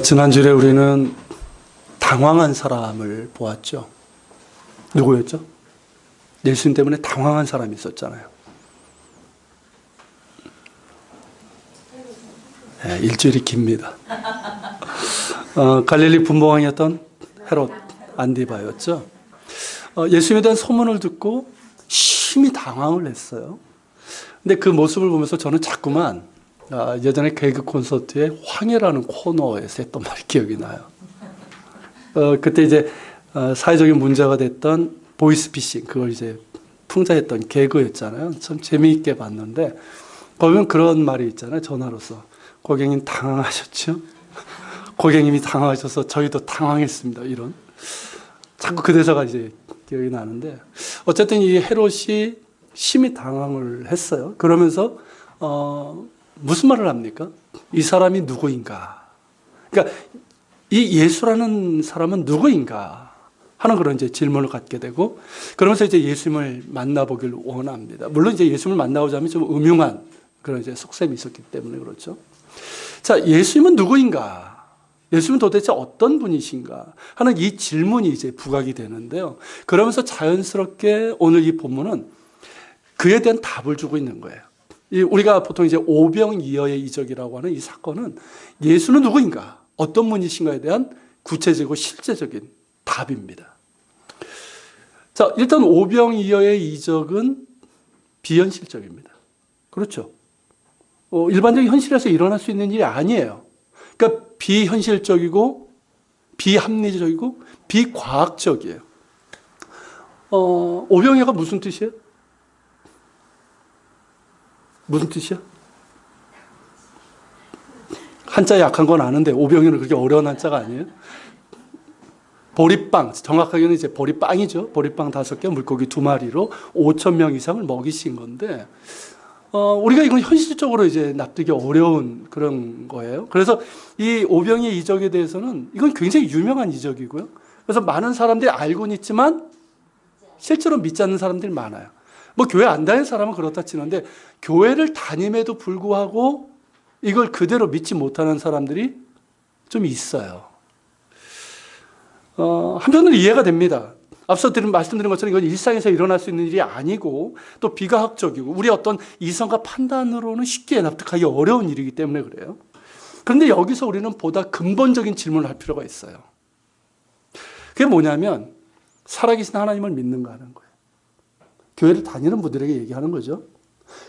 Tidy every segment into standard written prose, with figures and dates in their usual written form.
지난주에 우리는 당황한 사람을 보았죠. 누구였죠? 예수님 때문에 당황한 사람이 있었잖아요. 네, 일주일이 깁니다. 갈릴리 분봉왕이었던 헤롯 안디바였죠. 예수님에 대한 소문을 듣고 심히 당황을 했어요. 근데 그 모습을 보면서 저는 자꾸만 예전에 개그 콘서트에 황해라는 코너에서 했던 말이 기억이 나요. 그때 이제 사회적인 문제가 됐던 보이스피싱, 그걸 이제 풍자했던 개그였잖아요. 참 재미있게 봤는데, 보면 그런 말이 있잖아요. 전화로서. 고객님 당황하셨죠? 고객님이 당황하셔서 저희도 당황했습니다. 이런. 자꾸 그 대사가 이제 기억이 나는데, 어쨌든 이 헤롯이 심히 당황을 했어요. 그러면서, 무슨 말을 합니까? 이 사람이 누구인가? 그러니까 이 예수라는 사람은 누구인가? 하는 그런 이제 질문을 갖게 되고, 그러면서 이제 예수님을 만나보길 원합니다. 물론 이제 예수님을 만나보자면 좀 음흉한 그런 이제 속셈이 있었기 때문에 그렇죠. 자, 예수님은 누구인가? 예수님은 도대체 어떤 분이신가? 하는 이 질문이 이제 부각이 되는데요. 그러면서 자연스럽게 오늘 이 본문은 그에 대한 답을 주고 있는 거예요. 우리가 보통 이제 오병이어의 이적이라고 하는 이 사건은 예수는 누구인가, 어떤 분이신가에 대한 구체적이고 실제적인 답입니다. 자, 일단 오병이어의 이적은 비현실적입니다. 그렇죠. 일반적인 현실에서 일어날 수 있는 일이 아니에요. 그러니까 비현실적이고 비합리적이고 비과학적이에요. 오병이어가 무슨 뜻이에요? 무슨 뜻이야? 한자 약한 건 아는데 오병이어는 그렇게 어려운 한자가 아니에요. 보리빵, 정확하게는 이제 보리빵이죠. 보리빵 5개, 물고기 2마리로 5,000명 이상을 먹이신 건데, 우리가 이건 현실적으로 이제 납득이 어려운 그런 거예요. 그래서 이 오병이어 이적에 대해서는 이건 굉장히 유명한 이적이고요. 그래서 많은 사람들이 알고는 있지만 실제로 믿지 않는 사람들이 많아요. 뭐 교회 안 다니는 사람은 그렇다 치는데, 교회를 다님에도 불구하고 이걸 그대로 믿지 못하는 사람들이 좀 있어요. 한편으로 이해가 됩니다. 앞서 말씀드린 것처럼 이건 일상에서 일어날 수 있는 일이 아니고 또 비과학적이고 우리 어떤 이성과 판단으로는 쉽게 납득하기 어려운 일이기 때문에 그래요. 그런데 여기서 우리는 보다 근본적인 질문을 할 필요가 있어요. 그게 뭐냐면 살아계신 하나님을 믿는가 하는 거예요. 교회를 다니는 분들에게 얘기하는 거죠.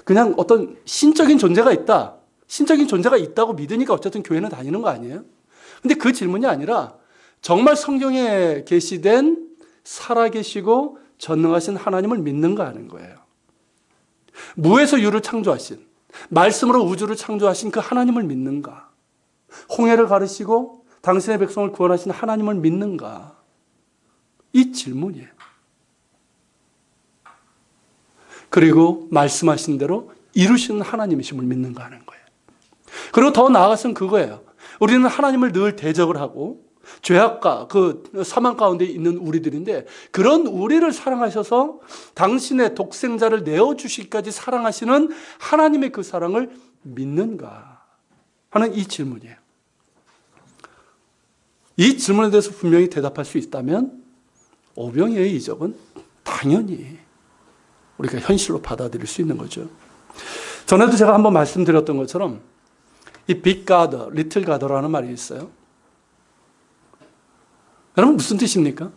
그냥 어떤 신적인 존재가 있다. 신적인 존재가 있다고 믿으니까 어쨌든 교회는 다니는 거 아니에요? 근데 그 질문이 아니라 정말 성경에 계시된 살아계시고 전능하신 하나님을 믿는가 하는 거예요. 무에서 유를 창조하신, 말씀으로 우주를 창조하신 그 하나님을 믿는가? 홍해를 가르시고 당신의 백성을 구원하신 하나님을 믿는가? 이 질문이에요. 그리고 말씀하신 대로 이루시는 하나님이심을 믿는가 하는 거예요. 그리고 더 나아가서는 그거예요. 우리는 하나님을 늘 대적을 하고 죄악과 그 사망 가운데 있는 우리들인데, 그런 우리를 사랑하셔서 당신의 독생자를 내어주시기까지 사랑하시는 하나님의 그 사랑을 믿는가 하는 이 질문이에요. 이 질문에 대해서 분명히 대답할 수 있다면 오병이어의 이적은 당연히 우리가 현실로 받아들일 수 있는 거죠. 전에도 제가 한번 말씀드렸던 것처럼 이 빅 가더, 리틀 가더라는 말이 있어요. 여러분 무슨 뜻입니까?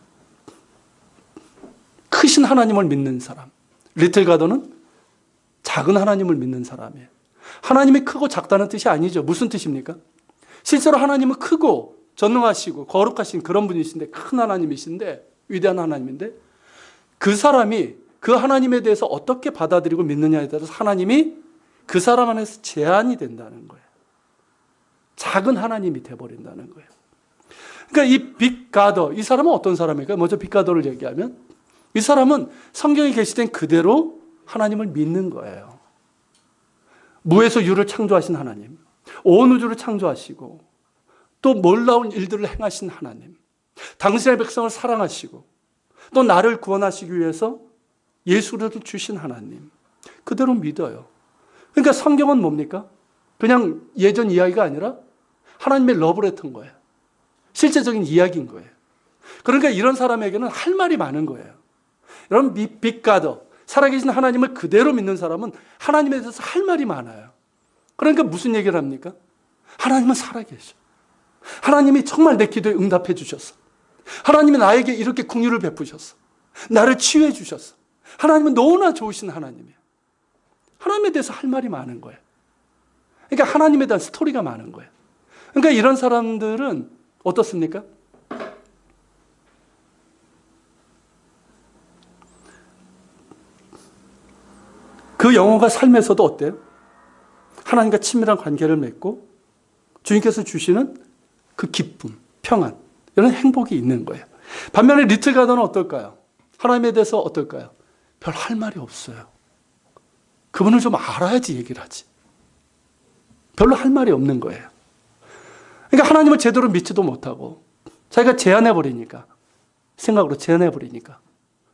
크신 하나님을 믿는 사람. 리틀 가더는 작은 하나님을 믿는 사람이에요. 하나님이 크고 작다는 뜻이 아니죠. 무슨 뜻입니까? 실제로 하나님은 크고 전능하시고 거룩하신 그런 분이신데, 큰 하나님이신데, 위대한 하나님인데, 그 사람이 그 하나님에 대해서 어떻게 받아들이고 믿느냐에 따라서 하나님이 그 사람 안에서 제한이 된다는 거예요. 작은 하나님이 돼버린다는 거예요. 그러니까 이 빅 가더, 이 사람은 어떤 사람일까요? 먼저 빅 가더를 얘기하면 이 사람은 성경에 계시된 그대로 하나님을 믿는 거예요. 무에서 유를 창조하신 하나님, 온 우주를 창조하시고 또 놀라운 일들을 행하신 하나님, 당신의 백성을 사랑하시고 또 나를 구원하시기 위해서 예수를 주신 하나님, 그대로 믿어요. 그러니까 성경은 뭡니까? 그냥 예전 이야기가 아니라 하나님의 러브레터인 거예요. 실제적인 이야기인 거예요. 그러니까 이런 사람에게는 할 말이 많은 거예요. 여러분, 빅가더, 살아계신 하나님을 그대로 믿는 사람은 하나님에 대해서 할 말이 많아요. 그러니까 무슨 얘기를 합니까? 하나님은 살아계셔. 하나님이 정말 내 기도에 응답해 주셨어. 하나님이 나에게 이렇게 긍휼을 베푸셨어. 나를 치유해 주셨어. 하나님은 너무나 좋으신 하나님이에요. 하나님에 대해서 할 말이 많은 거예요. 그러니까 하나님에 대한 스토리가 많은 거예요. 그러니까 이런 사람들은 어떻습니까? 그 영혼과 삶에서도 어때요? 하나님과 친밀한 관계를 맺고 주님께서 주시는 그 기쁨, 평안, 이런 행복이 있는 거예요. 반면에 리틀 가더는 어떨까요? 하나님에 대해서 어떨까요? 별 할 말이 없어요. 그분을 좀 알아야지 얘기를 하지. 별로 할 말이 없는 거예요. 그러니까 하나님을 제대로 믿지도 못하고 자기가 제안해버리니까, 생각으로 제안해버리니까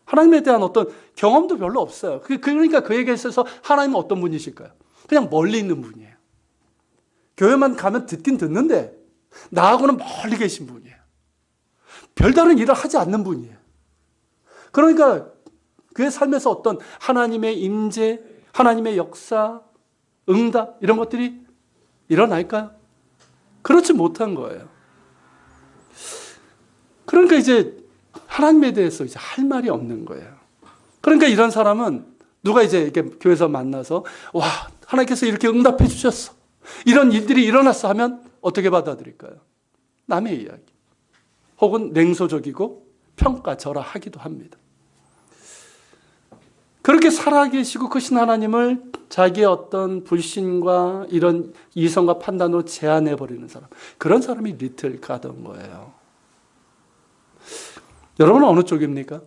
하나님에 대한 어떤 경험도 별로 없어요. 그러니까 그에게 있어서 하나님은 어떤 분이실까요? 그냥 멀리 있는 분이에요. 교회만 가면 듣긴 듣는데 나하고는 멀리 계신 분이에요. 별다른 일을 하지 않는 분이에요. 그러니까 그의 삶에서 어떤 하나님의 임재, 하나님의 역사, 응답 이런 것들이 일어날까요? 그렇지 못한 거예요. 그러니까 이제 하나님에 대해서 이제 할 말이 없는 거예요. 그러니까 이런 사람은 누가 이제 이렇게 교회에서 만나서 와, 하나님께서 이렇게 응답해 주셨어. 이런 일들이 일어났어 하면 어떻게 받아들일까요? 남의 이야기. 혹은 냉소적이고 평가절하하기도 합니다. 그렇게 살아계시고 크신 하나님을 자기의 어떤 불신과 이런 이성과 판단으로 제한해버리는 사람. 그런 사람이 리틀 가더인 거예요. 여러분은 어느 쪽입니까?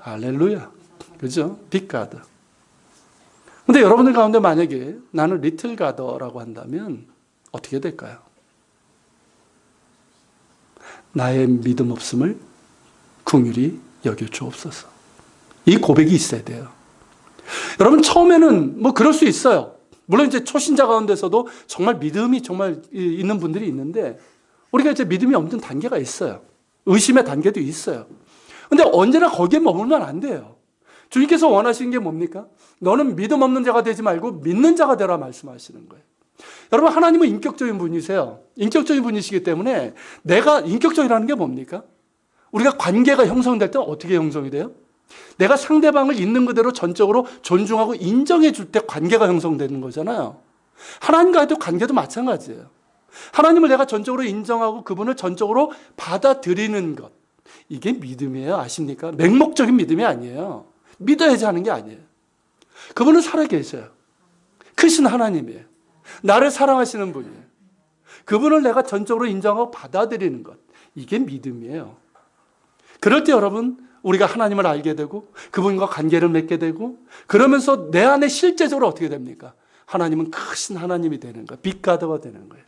할렐루야. 그죠? 빅가더. 근데 여러분들 가운데 만약에 나는 리틀 가더라고 한다면 어떻게 될까요? 나의 믿음 없음을 긍휼히 여겨 주옵소서. 이 고백이 있어야 돼요. 여러분, 처음에는 뭐 그럴 수 있어요. 물론 이제 초신자 가운데서도 정말 믿음이 정말 있는 분들이 있는데 우리가 이제 믿음이 없는 단계가 있어요. 의심의 단계도 있어요. 근데 언제나 거기에 머물면 안 돼요. 주님께서 원하시는 게 뭡니까? 너는 믿음 없는 자가 되지 말고 믿는 자가 되라 말씀하시는 거예요. 여러분, 하나님은 인격적인 분이세요. 인격적인 분이시기 때문에 내가 인격적이라는 게 뭡니까? 우리가 관계가 형성될 때 어떻게 형성이 돼요? 내가 상대방을 있는 그대로 전적으로 존중하고 인정해 줄 때 관계가 형성되는 거잖아요. 하나님과의 관계도 마찬가지예요. 하나님을 내가 전적으로 인정하고 그분을 전적으로 받아들이는 것. 이게 믿음이에요. 아십니까? 맹목적인 믿음이 아니에요. 믿어야지 하는 게 아니에요. 그분은 살아계셔요. 크신 하나님이에요. 나를 사랑하시는 분이에요. 그분을 내가 전적으로 인정하고 받아들이는 것. 이게 믿음이에요. 그럴 때 여러분, 우리가 하나님을 알게 되고 그분과 관계를 맺게 되고 그러면서 내 안에 실제적으로 어떻게 됩니까? 하나님은 크신 하나님이 되는 거예요. 빅가더가 되는 거예요.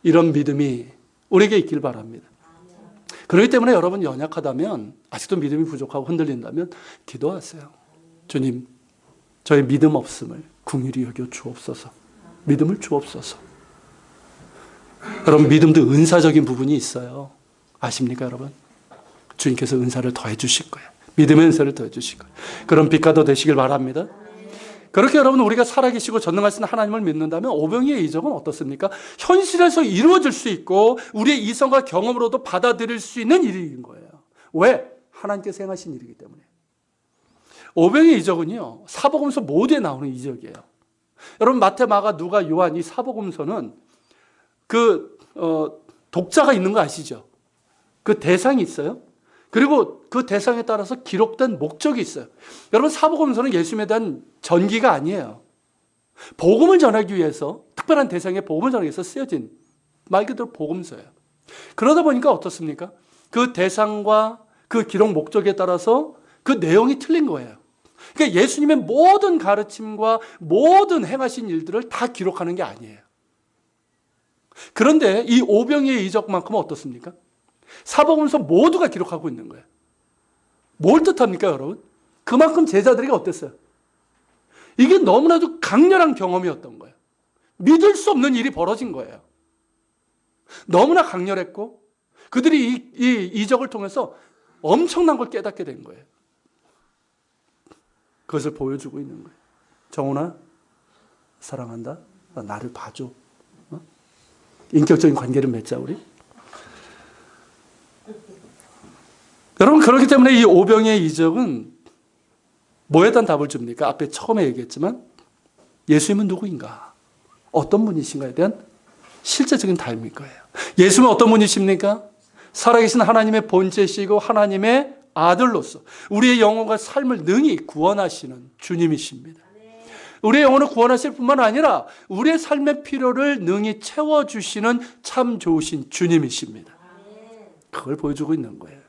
이런 믿음이 우리에게 있길 바랍니다. 그렇기 때문에 여러분 연약하다면, 아직도 믿음이 부족하고 흔들린다면 기도하세요. 주님, 저의 믿음 없음을 긍휼히 여겨 주옵소서. 믿음을 주옵소서. 여러분, 믿음도 은사적인 부분이 있어요. 아십니까, 여러분? 주님께서 은사를 더해 주실 거예요. 믿음의 은사를 더해 주실 거예요. 그런 빛가도 되시길 바랍니다. 그렇게 여러분, 우리가 살아계시고 전능하신 하나님을 믿는다면 오병이의 이적은 어떻습니까? 현실에서 이루어질 수 있고 우리의 이성과 경험으로도 받아들일 수 있는 일인 거예요. 왜? 하나님께서 행하신 일이기 때문에. 오병이의 이적은요, 사복음서 모두에 나오는 이적이에요. 여러분, 마태, 마가, 누가, 요한 이 사복음서는 독자가 있는 거 아시죠? 그 대상이 있어요. 그리고 그 대상에 따라서 기록된 목적이 있어요. 여러분, 사복음서는 예수님에 대한 전기가 아니에요. 복음을 전하기 위해서, 특별한 대상에 복음을 전하기 위해서 쓰여진 말 그대로 복음서예요. 그러다 보니까 어떻습니까? 그 대상과 그 기록 목적에 따라서 그 내용이 틀린 거예요. 그러니까 예수님의 모든 가르침과 모든 행하신 일들을 다 기록하는 게 아니에요. 그런데 이 오병이의 이적만큼은 어떻습니까? 사복음서 모두가 기록하고 있는 거예요. 뭘 뜻합니까, 여러분? 그만큼 제자들에게 어땠어요? 이게 너무나도 강렬한 경험이었던 거예요. 믿을 수 없는 일이 벌어진 거예요. 너무나 강렬했고 그들이 이 이적을 통해서 엄청난 걸 깨닫게 된 거예요. 그것을 보여주고 있는 거예요. 정훈아, 사랑한다. 나를 봐줘. 인격적인 관계를 맺자 우리. 여러분, 그렇기 때문에 이 오병이의 이적은 뭐에 대한 답을 줍니까? 앞에 처음에 얘기했지만 예수님은 누구인가? 어떤 분이신가에 대한 실제적인 답일 거예요. 예수님은 어떤 분이십니까? 살아계신 하나님의 본체시고 하나님의 아들로서 우리의 영혼과 삶을 능히 구원하시는 주님이십니다. 우리의 영혼을 구원하실 뿐만 아니라 우리의 삶의 필요를 능히 채워주시는 참 좋으신 주님이십니다. 그걸 보여주고 있는 거예요.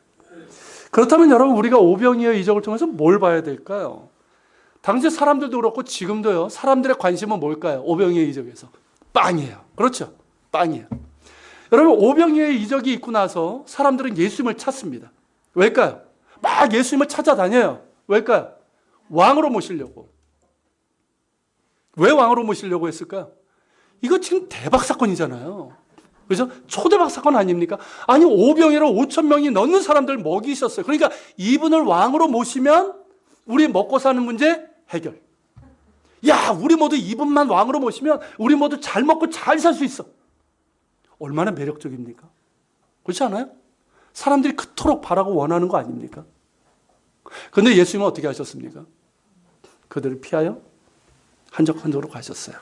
그렇다면 여러분, 우리가 오병이의 이적을 통해서 뭘 봐야 될까요? 당시 사람들도 그렇고 지금도요, 사람들의 관심은 뭘까요? 오병이의 이적에서 빵이에요. 그렇죠? 빵이에요. 여러분, 오병이의 이적이 있고 나서 사람들은 예수님을 찾습니다. 왜일까요? 막 예수님을 찾아다녀요. 왜일까요? 왕으로 모시려고. 왜 왕으로 모시려고 했을까요? 이거 지금 대박 사건이잖아요. 그래서 초대박 사건 아닙니까? 아니, 오병이로 5천 명이 넘는 사람들 먹이셨어요. 그러니까 이분을 왕으로 모시면 우리 먹고 사는 문제 해결. 야, 우리 모두 이분만 왕으로 모시면 우리 모두 잘 먹고 잘 살 수 있어. 얼마나 매력적입니까? 그렇지 않아요? 사람들이 그토록 바라고 원하는 거 아닙니까? 그런데 예수님은 어떻게 하셨습니까? 그들을 피하여 한적한적으로 가셨어요.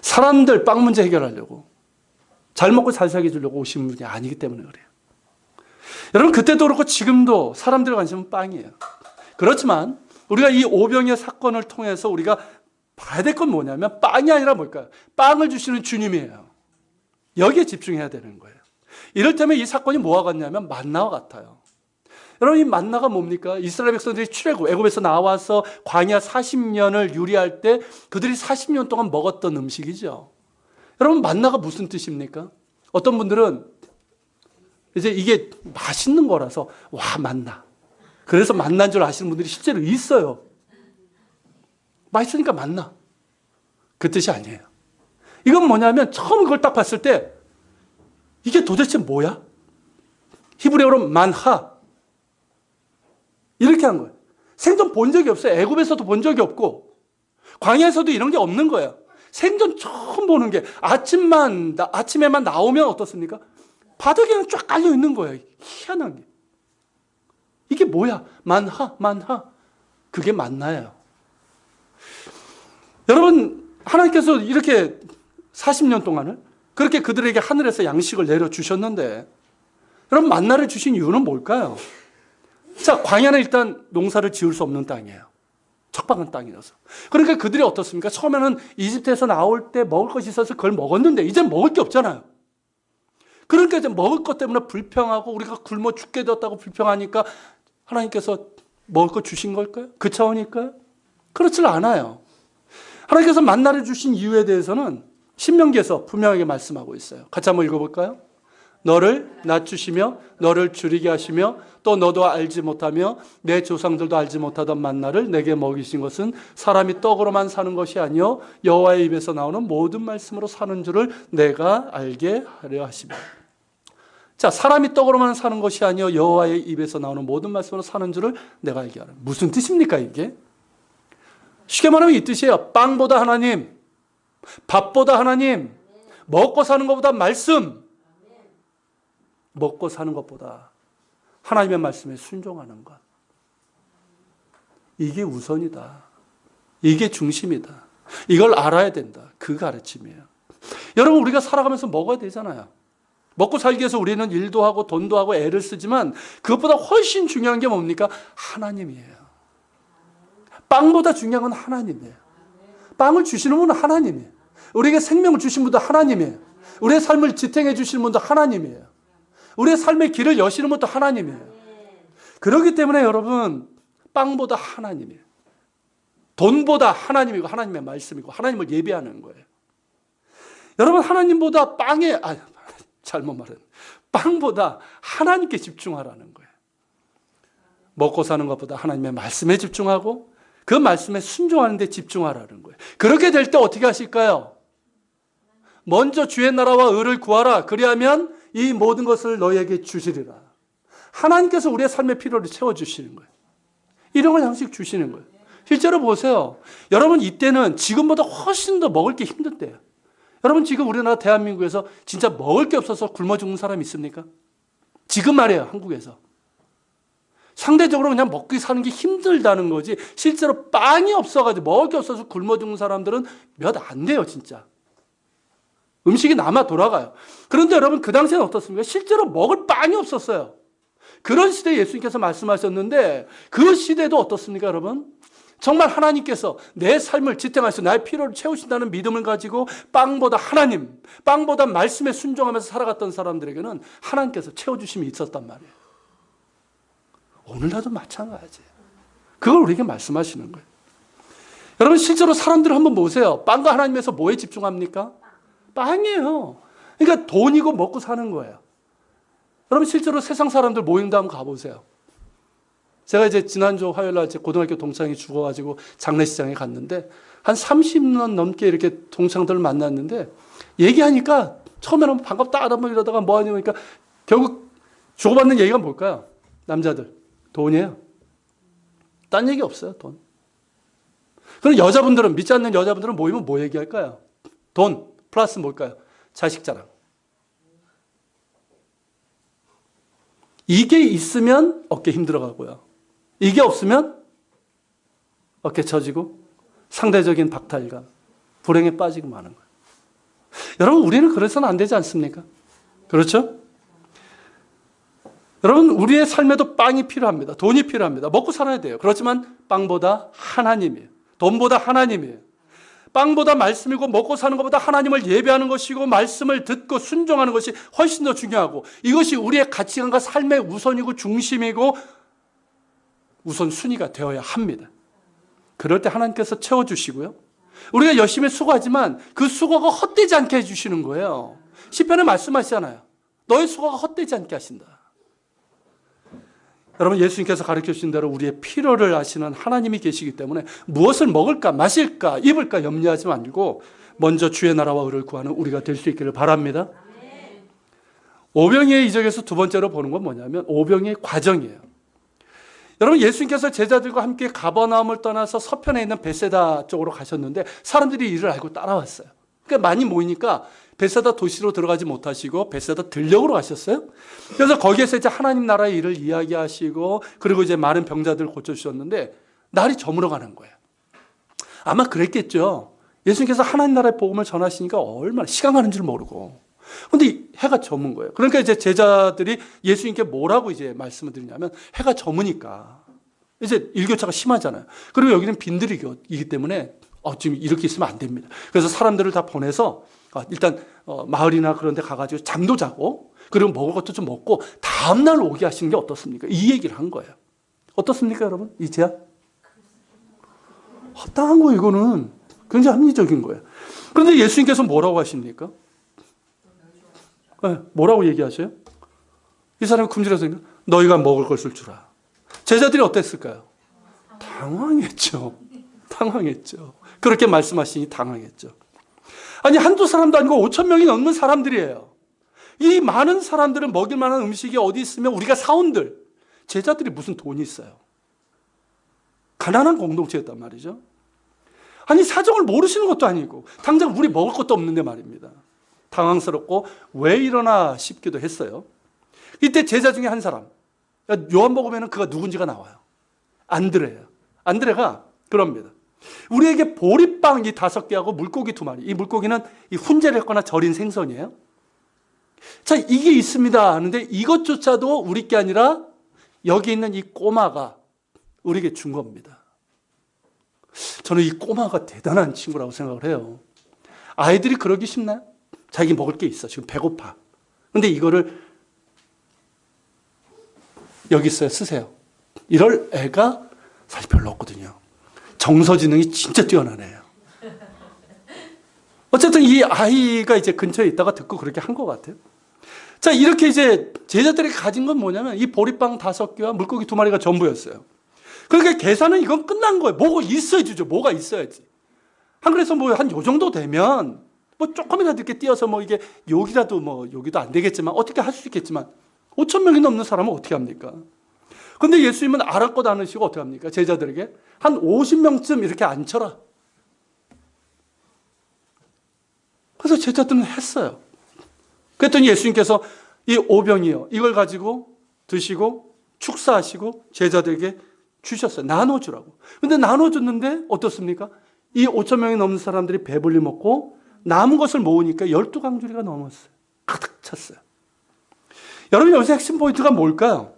사람들 빵 문제 해결하려고, 잘 먹고 잘 살게 해주려고 오신 분이 아니기 때문에 그래요. 여러분, 그때도 그렇고 지금도 사람들의 관심은 빵이에요. 그렇지만 우리가 이 오병이의 사건을 통해서 우리가 봐야 될 건 뭐냐면 빵이 아니라 뭘까요? 빵을 주시는 주님이에요. 여기에 집중해야 되는 거예요. 이를테면 이 사건이 뭐와 같냐면 만나와 같아요. 여러분, 이 만나가 뭡니까? 이스라엘 백성들이 출애굽, 애굽에서 나와서 광야 40년을 유리할 때 그들이 40년 동안 먹었던 음식이죠. 여러분, 만나가 무슨 뜻입니까? 어떤 분들은 이제 이게 맛있는 거라서 와, 만나. 그래서 만난 줄 아시는 분들이 실제로 있어요. 맛있으니까 만나. 그 뜻이 아니에요. 이건 뭐냐면 처음 그걸 딱 봤을 때 이게 도대체 뭐야? 히브리어로 만하. 이렇게 한 거예요. 생전 본 적이 없어요. 애굽에서도 본 적이 없고 광야에서도 이런 게 없는 거예요. 생전 처음 보는 게 아침에만 나오면 어떻습니까? 바닥에는 쫙 깔려 있는 거예요. 희한한 게. 이게 뭐야? 만하. 그게 만나예요. 여러분, 하나님께서 이렇게 40년 동안을 그렇게 그들에게 하늘에서 양식을 내려주셨는데 여러분, 만나를 주신 이유는 뭘까요? 자, 광야는 일단 농사를 지을 수 없는 땅이에요. 척박한 땅이라서. 그러니까 그들이 어떻습니까? 처음에는 이집트에서 나올 때 먹을 것이 있어서 그걸 먹었는데 이제 먹을 게 없잖아요. 그러니까 이제 먹을 것 때문에 불평하고 우리가 굶어 죽게 되었다고 불평하니까 하나님께서 먹을 거 주신 걸까요? 그 차원일까요? 그렇지 않아요. 하나님께서 만나를 주신 이유에 대해서는 신명기에서 분명하게 말씀하고 있어요. 같이 한번 읽어볼까요? 너를 낮추시며 너를 줄이게 하시며 또 너도 알지 못하며 내 조상들도 알지 못하던 만나를 내게 먹이신 것은 사람이 떡으로만 사는 것이 아니요 여호와의 입에서 나오는 모든 말씀으로 사는 줄을 내가 알게 하려 하시며. 자, 사람이 떡으로만 사는 것이 아니요 여호와의 입에서 나오는 모든 말씀으로 사는 줄을 내가 알게 하라. 무슨 뜻입니까 이게? 쉽게 말하면 이 뜻이에요. 빵보다 하나님, 밥보다 하나님, 먹고 사는 것보다 말씀, 먹고 사는 것보다 하나님의 말씀에 순종하는 것. 이게 우선이다. 이게 중심이다. 이걸 알아야 된다. 그 가르침이에요. 여러분, 우리가 살아가면서 먹어야 되잖아요. 먹고 살기 위해서 우리는 일도 하고 돈도 하고 애를 쓰지만 그것보다 훨씬 중요한 게 뭡니까? 하나님이에요. 빵보다 중요한 건 하나님이에요. 빵을 주시는 분은 하나님이에요. 우리에게 생명을 주신 분도 하나님이에요. 우리의 삶을 지탱해 주시는 분도 하나님이에요. 우리의 삶의 길을 여시는 분도 하나님이에요. 그렇기 때문에 여러분, 빵보다 하나님이에요. 돈보다 하나님이고 하나님의 말씀이고 하나님을 예배하는 거예요. 여러분, 하나님보다 잘못 말했네. 빵보다 하나님께 집중하라는 거예요. 먹고 사는 것보다 하나님의 말씀에 집중하고 그 말씀에 순종하는 데 집중하라는 거예요. 그렇게 될 때 어떻게 하실까요? 먼저 주의 나라와 의를 구하라. 그리하면 이 모든 것을 너희에게 주시리라. 하나님께서 우리의 삶의 필요를 채워주시는 거예요. 이런 걸 양식 주시는 거예요. 실제로 보세요. 여러분 이때는 지금보다 훨씬 더 먹을 게 힘들 때예요. 여러분 지금 우리나라 대한민국에서 진짜 먹을 게 없어서 굶어 죽는 사람 있습니까? 지금 말이에요. 한국에서. 상대적으로 그냥 먹기 사는 게 힘들다는 거지 실제로 빵이 없어가지고 먹을 게 없어서 굶어 죽는 사람들은 몇 안 돼요. 진짜. 음식이 남아 돌아가요. 그런데 여러분 그 당시에는 어떻습니까? 실제로 먹을 빵이 없었어요. 그런 시대에 예수님께서 말씀하셨는데 그 시대도 어떻습니까 여러분? 정말 하나님께서 내 삶을 지탱하셔서 나의 필요를 채우신다는 믿음을 가지고 빵보다 하나님, 빵보다 말씀에 순종하면서 살아갔던 사람들에게는 하나님께서 채워주심이 있었단 말이에요. 오늘날도 마찬가지예요. 그걸 우리에게 말씀하시는 거예요. 여러분 실제로 사람들을 한번 보세요. 빵과 하나님에서 뭐에 집중합니까? 빵이에요. 그러니까 돈이고 먹고 사는 거예요. 여러분 실제로 세상 사람들 모임도 한번 가보세요. 제가 이제 지난주 화요일 날 제 고등학교 동창이 죽어가지고 장례식장에 갔는데 한 30년 넘게 이렇게 동창들을 만났는데 얘기하니까 처음에는 반갑다 뭐 이러다가 뭐 하냐고 하니까 결국 주고받는 얘기가 뭘까요? 남자들 돈이에요. 딴 얘기 없어요. 돈. 그럼 여자분들은 믿지 않는 여자분들은 모이면 뭐 얘기할까요? 돈 플러스 뭘까요? 자식 자랑. 이게 있으면 어깨 힘들어가고요. 이게 없으면 어깨 처지고 상대적인 박탈감, 불행에 빠지고 마는 거예요. 여러분 우리는 그래서는 안 되지 않습니까? 그렇죠? 여러분 우리의 삶에도 빵이 필요합니다. 돈이 필요합니다. 먹고 살아야 돼요. 그렇지만 빵보다 하나님이에요. 돈보다 하나님이에요. 빵보다 말씀이고 먹고 사는 것보다 하나님을 예배하는 것이고 말씀을 듣고 순종하는 것이 훨씬 더 중요하고 이것이 우리의 가치관과 삶의 우선이고 중심이고 우선순위가 되어야 합니다. 그럴 때 하나님께서 채워주시고요. 우리가 열심히 수고하지만 그 수고가 헛되지 않게 해주시는 거예요. 시편에 말씀하시잖아요. 너의 수고가 헛되지 않게 하신다. 여러분 예수님께서 가르쳐 주신 대로 우리의 필요를 아시는 하나님이 계시기 때문에 무엇을 먹을까 마실까 입을까 염려하지 말고 먼저 주의 나라와 의를 구하는 우리가 될 수 있기를 바랍니다. 오병이의 이적에서 두 번째로 보는 건 뭐냐면 오병이의 과정이에요. 여러분 예수님께서 제자들과 함께 가버나움을 떠나서 서편에 있는 베세다 쪽으로 가셨는데 사람들이 이를 알고 따라왔어요. 그러니까 많이 모이니까 베세다 도시로 들어가지 못하시고 베세다 들녘으로 가셨어요. 그래서 거기에서 이제 하나님 나라의 일을 이야기하시고 그리고 이제 많은 병자들을 고쳐주셨는데 날이 저물어가는 거예요. 아마 그랬겠죠. 예수님께서 하나님 나라의 복음을 전하시니까 얼마나 시간 가는 줄 모르고. 근데 해가 저문 거예요. 그러니까 이제 제자들이 예수님께 뭐라고 이제 말씀을 드리냐면 해가 저무니까 이제 일교차가 심하잖아요. 그리고 여기는 빈들이기 때문에 지금 이렇게 있으면 안 됩니다. 그래서 사람들을 다 보내서 일단 마을이나 그런 데 가가지고 잠도 자고 그리고 먹을 것도 좀 먹고 다음날 오게 하시는 게 어떻습니까? 이 얘기를 한 거예요. 어떻습니까 여러분? 이 제안? 합당한 거예요. 이거는 굉장히 합리적인 거예요. 그런데 예수님께서 뭐라고 하십니까? 네, 뭐라고 얘기하셔요? 이 사람이 굶주려서 너희가 먹을 것을 주라. 제자들이 어땠을까요? 당황했죠. 당황했죠. 그렇게 말씀하시니 당황했죠. 아니 한두 사람도 아니고 5천 명이 넘는 사람들이에요. 이 많은 사람들은 먹일 만한 음식이 어디 있으면 우리가 사온들 제자들이 무슨 돈이 있어요. 가난한 공동체였단 말이죠. 아니 사정을 모르시는 것도 아니고 당장 우리 먹을 것도 없는데 말입니다. 당황스럽고 왜 이러나 싶기도 했어요. 이때 제자 중에 한 사람 요한복음에는 그가 누군지가 나와요. 안드레예요. 안드레가 그럽니다. 우리에게 보리빵 이 5개하고 물고기 2마리. 이 물고기는 이 훈제를 했거나 절인 생선이에요. 자, 이게 있습니다 하는데 이것조차도 우리 게 아니라 여기 있는 이 꼬마가 우리에게 준 겁니다. 저는 이 꼬마가 대단한 친구라고 생각을 해요. 아이들이 그러기 쉽나요? 자기 먹을 게 있어. 지금 배고파. 근데 이거를 여기 있어요. 쓰세요. 이럴 애가 사실 별로 없거든요. 정서지능이 진짜 뛰어나네요. 어쨌든 이 아이가 이제 근처에 있다가 듣고 그렇게 한 것 같아요. 자, 이렇게 이제 제자들이 가진 건 뭐냐면 이 보리빵 5개와 물고기 2마리가 전부였어요. 그러니까 계산은 이건 끝난 거예요. 뭐가 있어야지 죠. 뭐가 있어야지. 한 그래서 뭐 한 요 정도 되면 뭐 조금이라도 이렇게 뛰어서 뭐 이게 여기라도 뭐 여기도 안 되겠지만 어떻게 할 수 있겠지만 5천 명이 넘는 사람은 어떻게 합니까? 근데 예수님은 아랑곳 않으시고 어떻게 합니까? 제자들에게 한 50명쯤 이렇게 앉혀라. 그래서 제자들은 했어요. 그랬더니 예수님께서 이 오병이요, 이걸 가지고 드시고 축사하시고 제자들에게 주셨어요. 나눠주라고. 근데 나눠줬는데 어떻습니까? 이 5천 명이 넘는 사람들이 배불리 먹고 남은 것을 모으니까 12강주리가 넘었어요. 가득 찼어요. 여러분, 여기서 핵심 포인트가 뭘까요?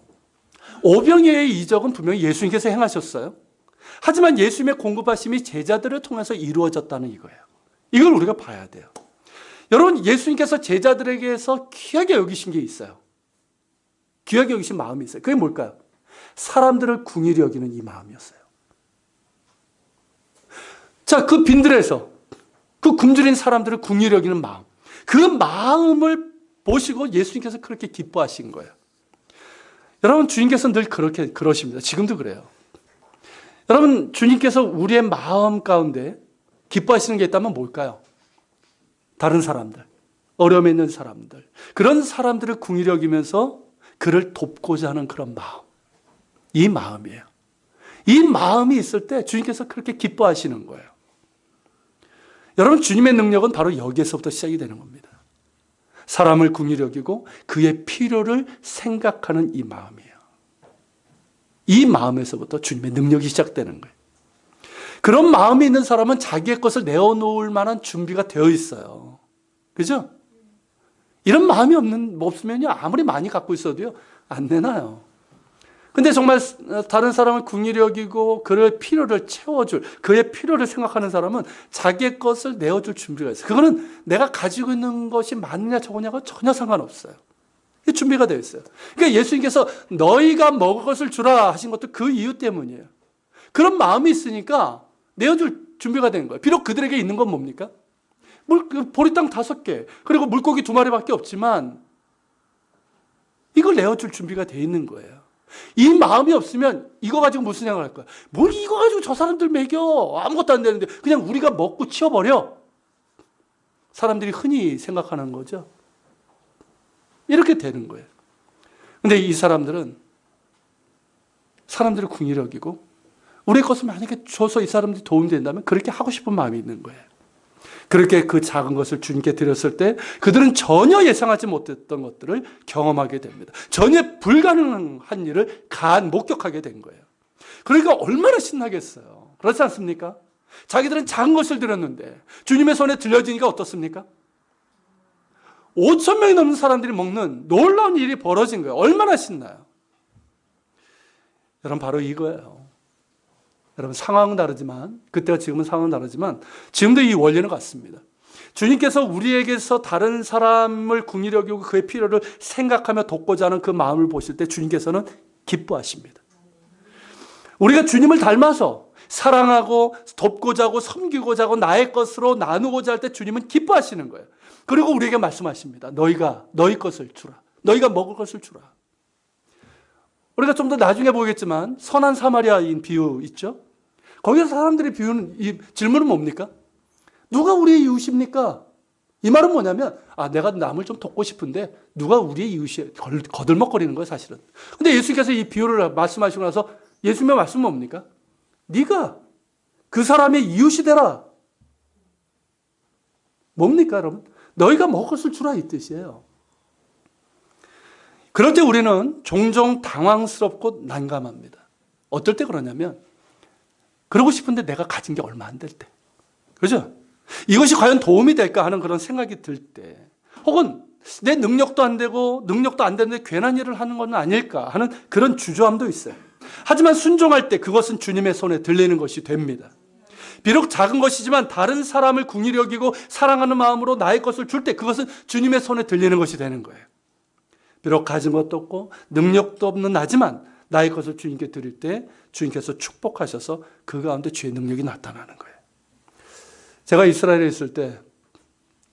오병이어의 이적은 분명히 예수님께서 행하셨어요. 하지만 예수님의 공급하심이 제자들을 통해서 이루어졌다는 이거예요. 이걸 우리가 봐야 돼요. 여러분, 예수님께서 제자들에게서 귀하게 여기신 게 있어요. 귀하게 여기신 마음이 있어요. 그게 뭘까요? 사람들을 궁일히 여기는 이 마음이었어요. 자, 그 빈들에서 그 굶주린 사람들을 궁일히 여기는 마음, 그 마음을 보시고 예수님께서 그렇게 기뻐하신 거예요. 여러분, 주님께서 늘 그렇게 그러십니다. 지금도 그래요. 여러분, 주님께서 우리의 마음 가운데 기뻐하시는 게 있다면 뭘까요? 다른 사람들, 어려움에 있는 사람들, 그런 사람들을 궁일히 여기면서 그를 돕고자 하는 그런 마음, 이 마음이에요. 이 마음이 있을 때 주님께서 그렇게 기뻐하시는 거예요. 여러분, 주님의 능력은 바로 여기에서부터 시작이 되는 겁니다. 사람을 궁일히 여기고 그의 필요를 생각하는 이 마음이에요. 이 마음에서부터 주님의 능력이 시작되는 거예요. 그런 마음이 있는 사람은 자기의 것을 내어놓을 만한 준비가 되어 있어요. 그죠? 이런 마음이 없으면요, 아무리 많이 갖고 있어도요, 안 내놔요. 근데 정말 다른 사람을 궁일히 여기고 그의 필요를 채워줄, 그의 필요를 생각하는 사람은 자기의 것을 내어줄 준비가 있어요. 그거는 내가 가지고 있는 것이 많으냐 적으냐가 전혀 상관없어요. 준비가 되어 있어요. 그러니까 예수님께서 너희가 먹을 것을 주라 하신 것도 그 이유 때문이에요. 그런 마음이 있으니까 내어줄 준비가 된 거예요. 비록 그들에게 있는 건 뭡니까? 보리떡 5개, 그리고 물고기 2마리밖에 없지만 이걸 내어줄 준비가 되어 있는 거예요. 이 마음이 없으면 이거 가지고 무슨 생각을 할 거야? 뭘 이거 가지고 저 사람들 먹여? 아무것도 안 되는데 그냥 우리가 먹고 치워버려. 사람들이 흔히 생각하는 거죠. 이렇게 되는 거예요. 근데 이 사람들을 궁일히 여기고 우리의 것을 만약에 줘서 이 사람들이 도움이 된다면 그렇게 하고 싶은 마음이 있는 거예요. 그렇게 그 작은 것을 주님께 드렸을 때 그들은 전혀 예상하지 못했던 것들을 경험하게 됩니다. 전혀 불가능한 일을 목격하게 된 거예요. 그러니까 얼마나 신나겠어요. 그렇지 않습니까? 자기들은 작은 것을 드렸는데 주님의 손에 들려지니까 어떻습니까? 5천 명이 넘는 사람들이 먹는 놀라운 일이 벌어진 거예요. 얼마나 신나요. 여러분, 바로 이거예요. 여러분, 상황은 다르지만, 그때와 지금은 상황은 다르지만 지금도 이 원리는 같습니다. 주님께서 우리에게서 다른 사람을 궁일히 여기고 그의 필요를 생각하며 돕고자 하는 그 마음을 보실 때 주님께서는 기뻐하십니다. 우리가 주님을 닮아서 사랑하고 돕고자 하고 섬기고자 하고 나의 것으로 나누고자 할 때 주님은 기뻐하시는 거예요. 그리고 우리에게 말씀하십니다. 너희가 너희 것을 주라. 너희가 먹을 것을 주라. 우리가 좀 더 나중에 보겠지만 선한 사마리아인 비유 있죠? 거기서 사람들이 이 질문은 뭡니까? 누가 우리의 이웃입니까? 이 말은 뭐냐면 내가 남을 좀 돕고 싶은데 누가 우리의 이웃이 거들먹거리는 거예요, 사실은. 근데 예수님께서 이 비유를 말씀하시고 나서 예수님의 말씀은 뭡니까? 네가 그 사람의 이웃이 되라. 뭡니까, 여러분? 너희가 먹을 것을 주라, 이 뜻이에요. 그럴 때 우리는 종종 당황스럽고 난감합니다. 어떨 때 그러냐면 그러고 싶은데 내가 가진 게 얼마 안 될 때. 그죠? 이것이 과연 도움이 될까 하는 그런 생각이 들 때, 혹은 내 능력도 안 되고 능력도 안 되는데 괜한 일을 하는 건 아닐까 하는 그런 주저함도 있어요. 하지만 순종할 때 그것은 주님의 손에 들리는 것이 됩니다. 비록 작은 것이지만 다른 사람을 궁일히 여기고 사랑하는 마음으로 나의 것을 줄 때 그것은 주님의 손에 들리는 것이 되는 거예요. 비록 가진 것도 없고 능력도 없는 나지만 나의 것을 주님께 드릴 때 주님께서 축복하셔서 그 가운데 주의 능력이 나타나는 거예요. 제가 이스라엘에 있을 때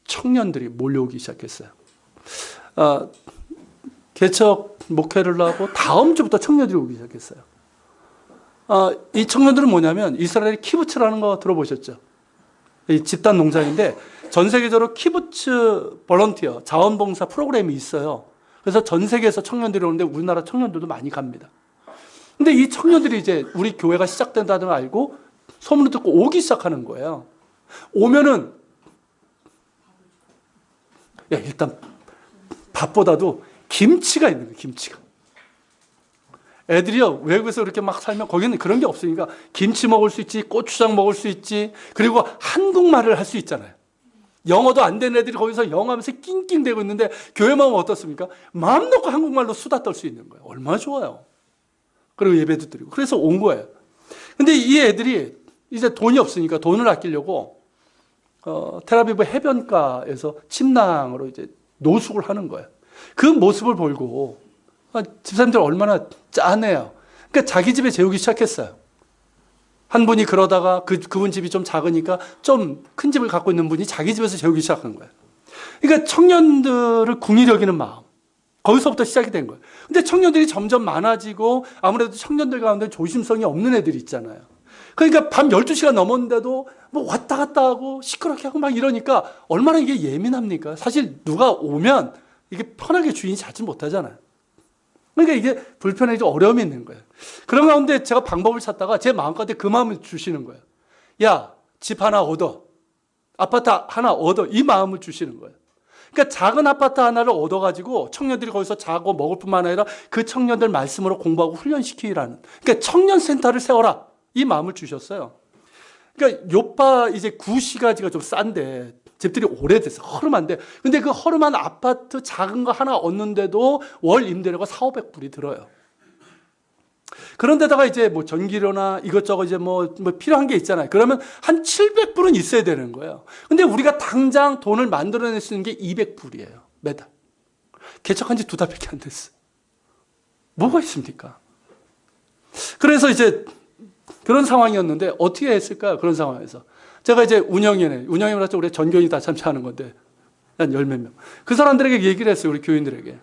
청년들이 몰려오기 시작했어요. 개척 목회를 하고 다음 주부터 청년들이 오기 시작했어요. 이 청년들은 뭐냐면 이스라엘 키부츠라는 거 들어보셨죠? 이 집단 농장인데 전 세계적으로 키부츠 볼런티어 자원봉사 프로그램이 있어요. 그래서 전 세계에서 청년들이 오는데 우리나라 청년들도 많이 갑니다. 근데 이 청년들이 이제 우리 교회가 시작된다는 걸 알고 소문을 듣고 오기 시작하는 거예요. 오면은 야, 일단 밥보다도 김치가 있는 거예요. 김치가. 애들이요, 외국에서 이렇게 막 살면 거기는 그런 게 없으니까 김치 먹을 수 있지, 고추장 먹을 수 있지, 그리고 한국말을 할 수 있잖아요. 영어도 안 되는 애들이 거기서 영어 하면서 낑낑대고 있는데 교회 마음은 어떻습니까? 마음 놓고 한국말로 수다 떨 수 있는 거예요. 얼마나 좋아요. 그리고 예배도 드리고. 그래서 온 거예요. 근데 이 애들이 이제 돈이 없으니까 돈을 아끼려고 텔아비브 해변가에서 침낭으로 이제 노숙을 하는 거예요. 그 모습을 보고 집사님들 얼마나 짠해요. 그러니까 자기 집에 재우기 시작했어요. 한 분이 그러다가 그분 집이 좀 작으니까 좀 큰 집을 갖고 있는 분이 자기 집에서 재우기 시작한 거예요. 그러니까 청년들을 궁히 여기는 마음. 거기서부터 시작이 된 거예요. 근데 청년들이 점점 많아지고 아무래도 청년들 가운데 조심성이 없는 애들이 있잖아요. 그러니까 밤 12시가 넘었는데도 뭐 왔다 갔다 하고 시끄럽게 하고 막 이러니까 얼마나 이게 예민합니까? 사실 누가 오면 이게 편하게 주인이 자지 못하잖아요. 그러니까 이게 불편해지고 어려움이 있는 거예요. 그런 가운데 제가 방법을 찾다가 제 마음가운데 그 마음을 주시는 거예요. 야, 집 하나 얻어. 아파트 하나 얻어. 이 마음을 주시는 거예요. 그러니까 작은 아파트 하나를 얻어가지고 청년들이 거기서 자고 먹을 뿐만 아니라 그 청년들 말씀으로 공부하고 훈련시키라는. 그러니까 청년센터를 세워라. 이 마음을 주셨어요. 그러니까 요파 이제 구시가지가 좀 싼데 집들이 오래돼서 허름한데 근데 그 허름한 아파트 작은 거 하나 얻는데도 월 임대료가 4,500불이 들어요. 그런데다가 이제 뭐 전기료나 이것저것 이제 뭐 필요한 게 있잖아요. 그러면 한 700불은 있어야 되는 거예요. 근데 우리가 당장 돈을 만들어낼 수 있는 게 200불이에요. 매달. 개척한 지 2달밖에 안 됐어요. 뭐가 있습니까? 그래서 이제 그런 상황이었는데 어떻게 했을까요? 그런 상황에서. 제가 이제 운영위원회 우리 전교인이 다 참여하는 건데 한 10몇 명. 그 사람들에게 얘기를 했어요. 우리 교인들에게.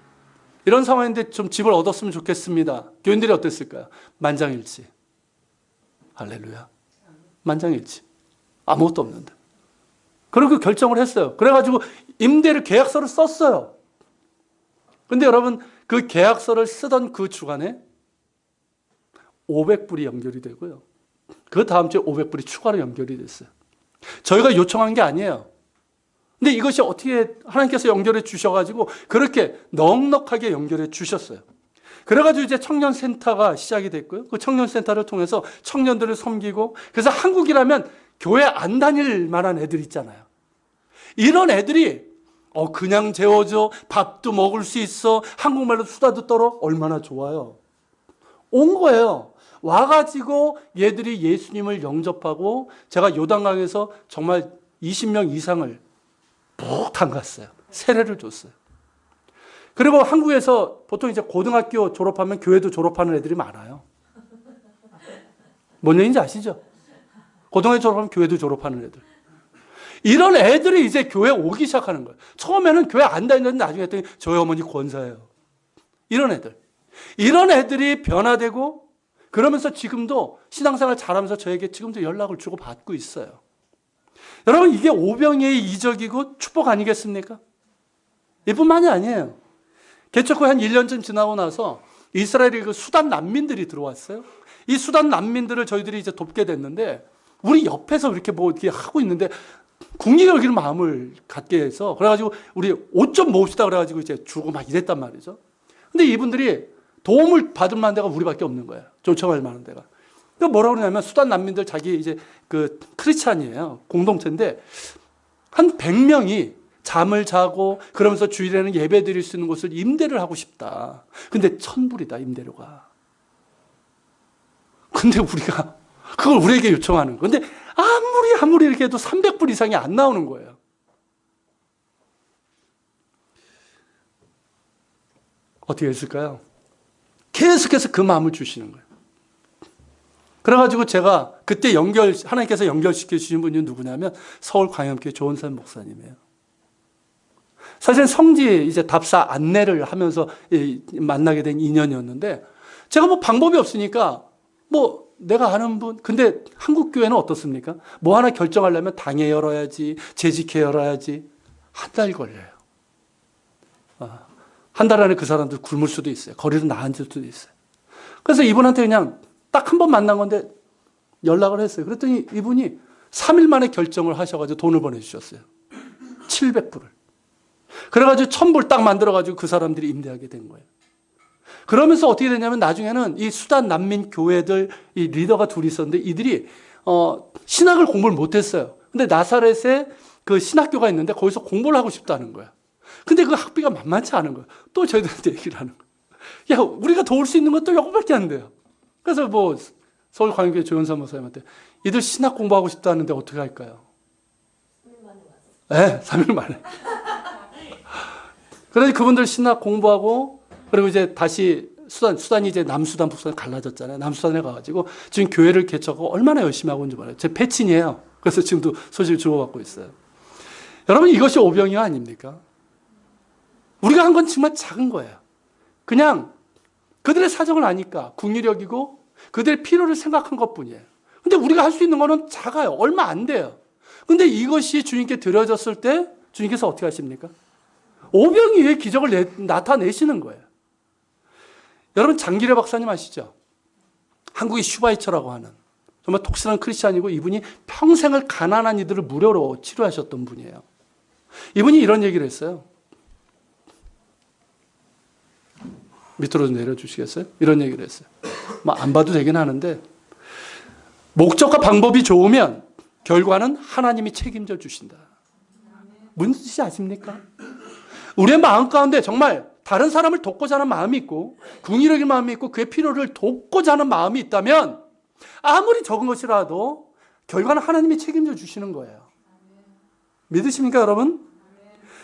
이런 상황인데 좀 집을 얻었으면 좋겠습니다. 교인들이 어땠을까요? 만장일치. 할렐루야. 만장일치. 아무것도 없는데. 그리고 결정을 했어요. 그래가지고 임대를 계약서를 썼어요. 근데 여러분 그 계약서를 쓰던 그 주간에 500불이 연결이 되고요. 그 다음 주에 500불이 추가로 연결이 됐어요. 저희가 요청한 게 아니에요. 근데 이것이 어떻게 하나님께서 연결해 주셔가지고 그렇게 넉넉하게 연결해 주셨어요. 그래가지고 이제 청년센터가 시작이 됐고요. 그 청년센터를 통해서 청년들을 섬기고 그래서 한국이라면 교회 안 다닐 만한 애들 있잖아요. 이런 애들이 그냥 재워줘. 밥도 먹을 수 있어. 한국말로 수다도 떨어. 얼마나 좋아요. 온 거예요. 와가지고 얘들이 예수님을 영접하고 제가 요단강에서 정말 20명 이상을 푹 담갔어요. 세례를 줬어요. 그리고 한국에서 보통 이제 고등학교 졸업하면 교회도 졸업하는 애들이 많아요. 뭔 얘기인지 아시죠? 고등학교 졸업하면 교회도 졸업하는 애들. 이런 애들이 이제 교회 오기 시작하는 거예요. 처음에는 교회 안 다니는데 나중에 했더니 저희 어머니 권사예요. 이런 애들. 이런 애들이 변화되고 그러면서 지금도 신앙생활 잘하면서 저에게 지금도 연락을 주고 받고 있어요. 여러분 이게 오병이의 이적이고 축복 아니겠습니까? 이뿐만이 아니에요. 개척 후 한 1년쯤 지나고 나서 이스라엘의 그 수단 난민들이 들어왔어요. 이 수단 난민들을 저희들이 이제 돕게 됐는데 우리 옆에서 이렇게 뭐 이렇게 하고 있는데 궁리 여기는 마음을 갖게 해서 그래가지고 우리 옷 좀 모읍시다 그래가지고 이제 주고 막 이랬단 말이죠. 근데 이분들이 도움을 받을 만한 데가 우리밖에 없는 거예요. 요청할 만한 데가. 그 뭐라고 그러냐면 수단 난민들 자기 이제 그 크리스찬이에요. 공동체인데 한 100명이 잠을 자고 그러면서 주일에는 예배 드릴 수 있는 곳을 임대를 하고 싶다. 근데 1,000불이다 임대료가. 근데 우리가 그걸 우리에게 요청하는 거예요. 근데 아무리 이렇게 해도 300불 이상이 안 나오는 거예요. 어떻게 했을까요? 계속해서 그 마음을 주시는 거예요. 그래가지고 제가 그때 하나님께서 연결시켜 주신 분이 누구냐면 서울 광염교회 조은선 목사님이에요. 사실 성지 이제 답사 안내를 하면서 만나게 된 인연이었는데 제가 뭐 방법이 없으니까 뭐 내가 아는 분. 근데 한국 교회는 어떻습니까? 뭐 하나 결정하려면 당에 열어야지, 재직회 열어야지. 한 달 걸려요. 한 달 안에 그 사람들 굶을 수도 있어요. 거리로 나앉을 수도 있어요. 그래서 이분한테 그냥 딱 한 번 만난 건데 연락을 했어요. 그랬더니 이분이 3일 만에 결정을 하셔가지고 돈을 보내주셨어요. 700불을. 그래가지고 1000불 딱 만들어가지고 그 사람들이 임대하게 된 거예요. 그러면서 어떻게 되냐면 나중에는 이 수단 난민 교회들 이 리더가 둘이 있었는데 이들이 신학을 공부를 못했어요. 근데 나사렛에 그 신학교가 있는데 거기서 공부를 하고 싶다는 거야. 근데 그 학비가 만만치 않은 거야. 또 저희들한테 얘기를 하는 거야. 야, 우리가 도울 수 있는 것도 이거밖에 안 돼요. 그래서 뭐 서울광역교회 조현삼 목사님한테 이들 신학 공부하고 싶다는데 어떻게 할까요? 3일 만에 왔어요. 네, 3일 만에. 그래서 그분들 신학 공부하고 그리고 이제 다시 수단이 이제 남수단, 북수단 갈라졌잖아요. 남수단에 가가지고 지금 교회를 개척하고 얼마나 열심히 하고 있는지 몰라요. 제 패친이에요. 그래서 지금도 소식을 주고받고 있어요. 여러분 이것이 오병이어 아닙니까? 우리가 한 건 정말 작은 거예요. 그냥 그들의 사정을 아니까 궁유력이고 그들의 필요를 생각한 것뿐이에요. 근데 우리가 할 수 있는 거는 작아요. 얼마 안 돼요. 근데 이것이 주님께 드려졌을 때 주님께서 어떻게 하십니까? 오병이어의 기적을 나타내시는 거예요. 여러분 장기래 박사님 아시죠? 한국의 슈바이처라고 하는 정말 독실한 크리스찬이고 이분이 평생을 가난한 이들을 무료로 치료하셨던 분이에요. 이분이 이런 얘기를 했어요. 밑으로 내려주시겠어요? 이런 얘기를 했어요. 뭐 안 봐도 되긴 하는데 목적과 방법이 좋으면 결과는 하나님이 책임져 주신다. 무슨 뜻인지 아십니까? 우리의 마음 가운데 정말 다른 사람을 돕고자 하는 마음이 있고 궁일적인 마음이 있고 그의 필요를 돕고자 하는 마음이 있다면 아무리 적은 것이라도 결과는 하나님이 책임져 주시는 거예요. 믿으십니까 여러분?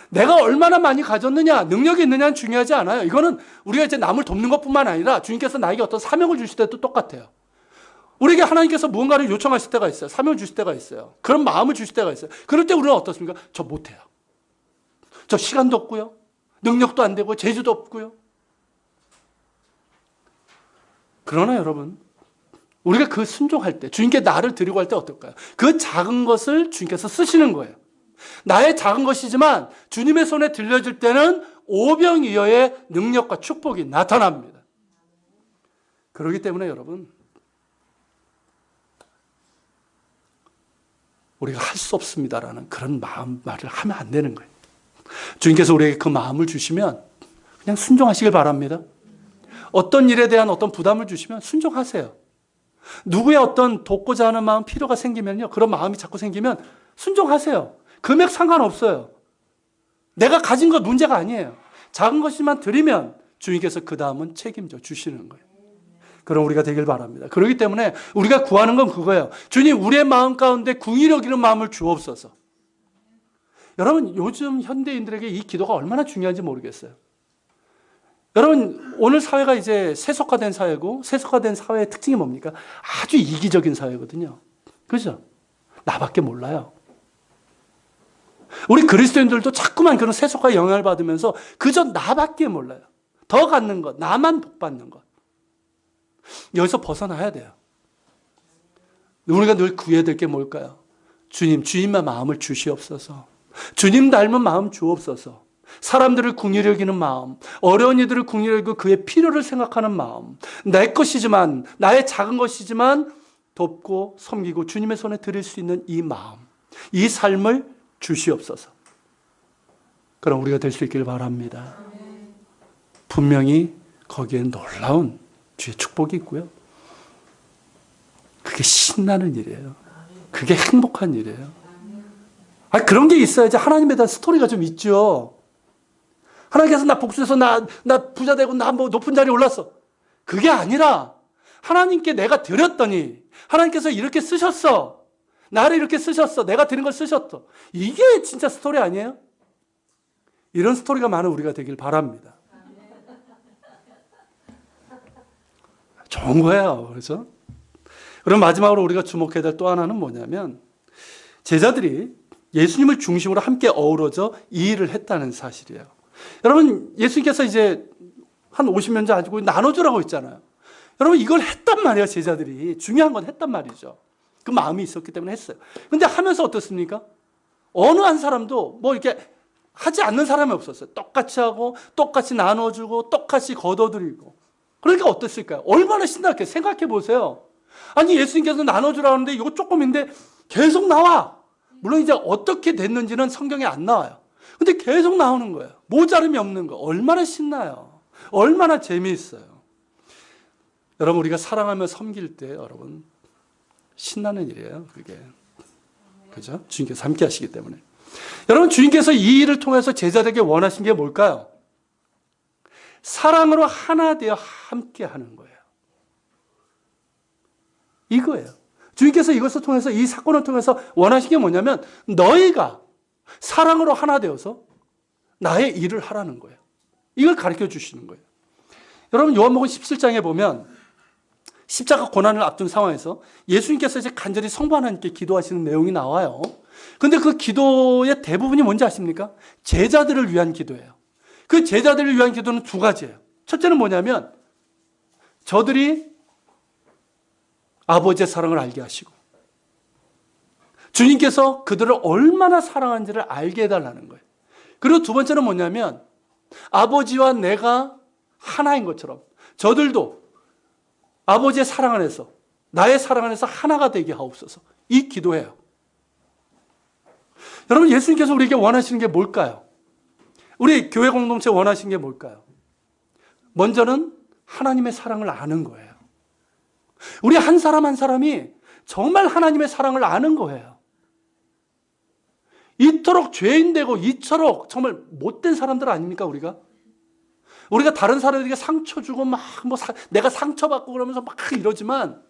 내가 얼마나 많이 가졌느냐 능력이 있느냐는 중요하지 않아요. 이거는 우리가 이제 남을 돕는 것뿐만 아니라 주님께서 나에게 어떤 사명을 주실 때도 똑같아요. 우리에게 하나님께서 무언가를 요청하실 때가 있어요. 사명을 주실 때가 있어요. 그런 마음을 주실 때가 있어요. 그럴 때 우리는 어떻습니까? 저 못해요. 저 시간도 없고요. 능력도 안 되고 재주도 없고요. 그러나 여러분 우리가 그 순종할 때 주님께 나를 드리고 할 때 어떨까요? 그 작은 것을 주님께서 쓰시는 거예요. 나의 작은 것이지만 주님의 손에 들려질 때는 오병이어의 능력과 축복이 나타납니다. 그렇기 때문에 여러분 우리가 할 수 없습니다라는 그런 말을 하면 안 되는 거예요. 주님께서 우리에게 그 마음을 주시면 그냥 순종하시길 바랍니다. 어떤 일에 대한 어떤 부담을 주시면 순종하세요. 누구의 어떤 돕고자 하는 마음, 필요가 생기면요. 그런 마음이 자꾸 생기면 순종하세요. 금액 상관없어요. 내가 가진 것 문제가 아니에요. 작은 것이만 드리면 주님께서 그 다음은 책임져 주시는 거예요. 그럼 우리가 되길 바랍니다. 그렇기 때문에 우리가 구하는 건 그거예요. 주님 우리의 마음 가운데 궁일 여기는 마음을 주옵소서. 여러분 요즘 현대인들에게 이 기도가 얼마나 중요한지 모르겠어요. 여러분 오늘 사회가 이제 세속화된 사회고 세속화된 사회의 특징이 뭡니까? 아주 이기적인 사회거든요. 그죠? 나밖에 몰라요. 우리 그리스도인들도 자꾸만 그런 세속화에 영향을 받으면서 그저 나밖에 몰라요. 더 갖는 것, 나만 복 받는 것. 여기서 벗어나야 돼요. 우리가 늘 구해야 될 게 뭘까요? 주님, 주님만 마음을 주시옵소서. 주님 닮은 마음 주옵소서. 사람들을 긍휼히 여기는 마음, 어려운 이들을 긍휼히 여기고 그의 필요를 생각하는 마음, 내 것이지만 나의 작은 것이지만 돕고 섬기고 주님의 손에 드릴 수 있는 이 마음, 이 삶을 주시옵소서. 그럼 우리가 될 수 있기를 바랍니다. 분명히 거기에 놀라운 주의 축복이 있고요. 그게 신나는 일이에요. 그게 행복한 일이에요. 그런 게 있어야지 하나님에 대한 스토리가 좀 있죠. 하나님께서 나 복수해서 나 부자 되고 나 뭐 높은 자리에 올랐어. 그게 아니라 하나님께 내가 드렸더니 하나님께서 이렇게 쓰셨어. 나를 이렇게 쓰셨어. 내가 드린 걸 쓰셨어. 이게 진짜 스토리 아니에요? 이런 스토리가 많은 우리가 되길 바랍니다. 좋은 거예요. 그렇죠? 그럼 마지막으로 우리가 주목해야 될 또 하나는 뭐냐면 제자들이 예수님을 중심으로 함께 어우러져 이 일을 했다는 사실이에요. 여러분 예수님께서 이제 한 50년 가지고 나눠주라고 했잖아요. 여러분 이걸 했단 말이에요. 제자들이. 중요한 건 했단 말이죠. 그 마음이 있었기 때문에 했어요. 근데 하면서 어떻습니까? 어느 한 사람도 뭐 이렇게 하지 않는 사람이 없었어요. 똑같이 하고 똑같이 나눠주고 똑같이 걷어들이고. 그러니까 어땠을까요? 얼마나 신나게 생각해 보세요. 아니 예수님께서 나눠주라 하는데 이거 조금인데 계속 나와. 물론 이제 어떻게 됐는지는 성경에 안 나와요. 근데 계속 나오는 거예요. 모자름이 없는 거. 얼마나 신나요. 얼마나 재미있어요. 여러분 우리가 사랑하며 섬길 때 여러분 신나는 일이에요. 그게. 그죠? 주님께서 함께 하시기 때문에. 여러분 주님께서 이 일을 통해서 제자들에게 원하신 게 뭘까요? 사랑으로 하나 되어 함께 하는 거예요. 이거예요. 주님께서 이것을 통해서 이 사건을 통해서 원하신 게 뭐냐면 너희가 사랑으로 하나 되어서 나의 일을 하라는 거예요. 이걸 가르쳐 주시는 거예요. 여러분 요한복음 17장에 보면 십자가 고난을 앞둔 상황에서 예수님께서 이제 간절히 성부 하나님께 기도하시는 내용이 나와요. 근데 그 기도의 대부분이 뭔지 아십니까? 제자들을 위한 기도예요. 그 제자들을 위한 기도는 두 가지예요. 첫째는 뭐냐면 저들이 아버지의 사랑을 알게 하시고 주님께서 그들을 얼마나 사랑하는지를 알게 해달라는 거예요. 그리고 두 번째는 뭐냐면 아버지와 내가 하나인 것처럼 저들도 아버지의 사랑 안에서 나의 사랑 안에서 하나가 되게 하옵소서. 이 기도예요. 여러분 예수님께서 우리에게 원하시는 게 뭘까요? 우리 교회 공동체 원하시는 게 뭘까요? 먼저는 하나님의 사랑을 아는 거예요. 우리 한 사람 한 사람이 정말 하나님의 사랑을 아는 거예요. 이토록 죄인되고 이토록 정말 못된 사람들 아닙니까 우리가? 우리가 다른 사람에게 상처 주고 내가 상처받고 그러면서 막 이러지만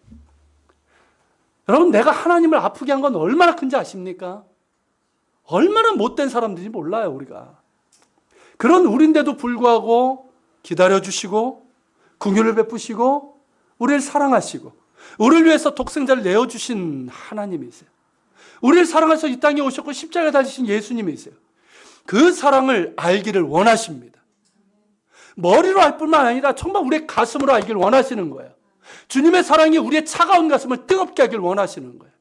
여러분 내가 하나님을 아프게 한 건 얼마나 큰지 아십니까? 얼마나 못된 사람들인지 몰라요 우리가. 그런 우리인데도 불구하고 기다려주시고 긍휼을 베푸시고 우리를 사랑하시고 우리를 위해서 독생자를 내어주신 하나님이세요. 우리를 사랑해서 이 땅에 오셨고 십자가에 달리신 예수님이세요. 그 사랑을 알기를 원하십니다. 머리로 알 뿐만 아니라 정말 우리의 가슴으로 알기를 원하시는 거예요. 주님의 사랑이 우리의 차가운 가슴을 뜨겁게 하길 원하시는 거예요.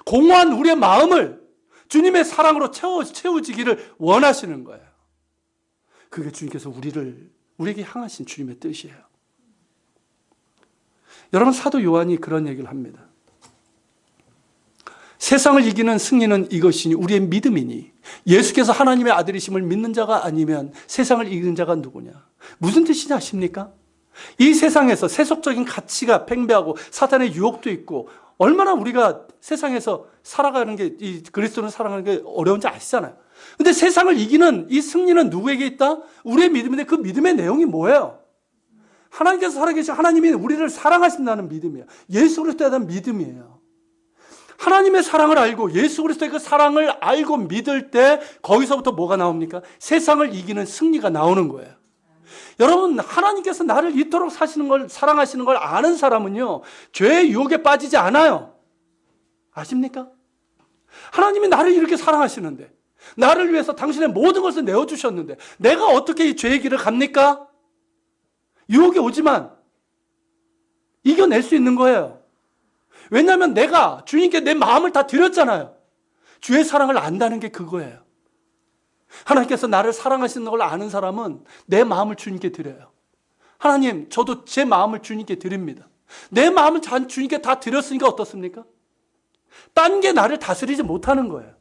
공허한 우리의 마음을 주님의 사랑으로 채워지기를 원하시는 거예요. 그게 주님께서 우리에게 향하신 주님의 뜻이에요. 여러분 사도 요한이 그런 얘기를 합니다. 세상을 이기는 승리는 이것이니 우리의 믿음이니 예수께서 하나님의 아들이심을 믿는 자가 아니면 세상을 이기는 자가 누구냐. 무슨 뜻인지 아십니까? 이 세상에서 세속적인 가치가 팽배하고 사탄의 유혹도 있고 얼마나 우리가 세상에서 살아가는 게 이 그리스도를 살아가는 게 어려운지 아시잖아요. 근데 세상을 이기는 이 승리는 누구에게 있다? 우리의 믿음인데 그 믿음의 내용이 뭐예요? 하나님께서 살아계신 하나님이 우리를 사랑하신다는 믿음이에요. 예수 그리스도에 대한 믿음이에요. 하나님의 사랑을 알고 예수 그리스도의 그 사랑을 알고 믿을 때 거기서부터 뭐가 나옵니까? 세상을 이기는 승리가 나오는 거예요. 여러분 하나님께서 나를 이토록 사랑하시는 걸 아는 사람은요 죄의 유혹에 빠지지 않아요. 아십니까? 하나님이 나를 이렇게 사랑하시는데 나를 위해서 당신의 모든 것을 내어주셨는데 내가 어떻게 이 죄의 길을 갑니까? 유혹이 오지만 이겨낼 수 있는 거예요. 왜냐하면 내가 주님께 내 마음을 다 드렸잖아요. 주의 사랑을 안다는 게 그거예요. 하나님께서 나를 사랑하시는 걸 아는 사람은 내 마음을 주님께 드려요. 하나님, 저도 제 마음을 주님께 드립니다. 내 마음을 주님께 다 드렸으니까 어떻습니까? 딴 게 나를 다스리지 못하는 거예요.